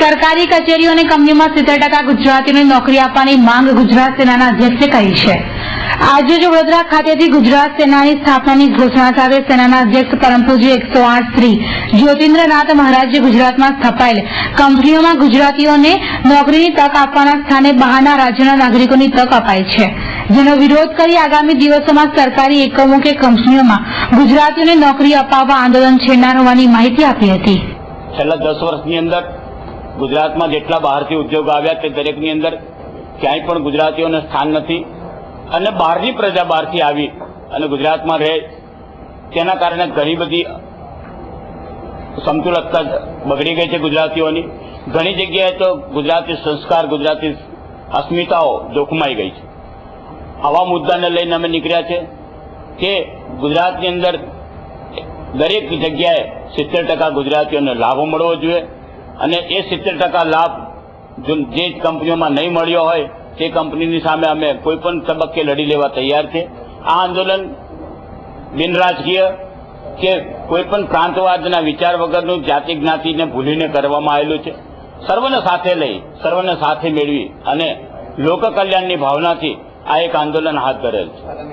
સરકારી કચેરીઓ અને કંપનીમાં 70% ગુજરાતીઓને નોકરી આપવાની માંગ ગુજરાત સેનાના અધ્યક્ષે કરી છે। આજે વડોદરા ખાતેથી ગુજરાત સેનાની સ્થાપનાની ઘોષણા સાથે સેનાના અધ્યક્ષ પરમ પૂજ્ય 108 શ્રી જ્યોતિન્દ્રનાથ મહારાજે ગુજરાતમાં સ્થાપાયેલ કંપનીઓમાં ગુજરાતીઓને નોકરીની તક આપવાના સ્થાને બહારના રાજ્યના નાગરિકોની તક અપાઈ છે, જેનો વિરોધ કરી આગામી દિવસોમાં સરકારી એકમો કે કંપનીઓમાં ગુજરાતીઓને નોકરી અપાવવા આંદોલન છેડનાર હોવાની માહિતી આપી હતી। છેલ્લા 10 વર્ષની અંદર ગુજરાતમાં જેટલા બહારથી ઉદ્યોગો આવ્યા તે દરેકની અંદર ક્યાંય પણ ગુજરાતીઓને સ્થાન નથી અને બહારની પ્રજા બહારથી આવી અને ગુજરાતમાં રહે તેના કારણે ઘણી બધી સમતુલતા બગડી ગઈ છે ગુજરાતીઓની। ઘણી જગ્યાએ તો ગુજરાતી સંસ્કાર, ગુજરાતી અસ્મિતાઓ જોખમાઈ ગઈ છે। આવા મુદ્દાને લઈને અમે નીકળ્યા છે કે ગુજરાતની અંદર દરેક જગ્યાએ 70% ગુજરાતીઓને લાભો મળવો જોઈએ અને એ 70% લાભ જે કંપનીઓમાં નહીં મળ્યો હોય તે કંપનીની સામે અમે કોઈ પણ તબક્કે લડી લેવા તૈયાર છે। આ આંદોલન બિનરાજકીય કે કોઈ પણ પ્રાંતવાદના વિચાર વગરનું જાતિ જ્ઞાતિને ભૂલીને કરવામાં આવેલું છે। સર્વને સાથે લઈ, સર્વને સાથે મેળવી અને લોક કલ્યાણની ભાવનાથી આ એક આંદોલન હાથ ધરેલ છે।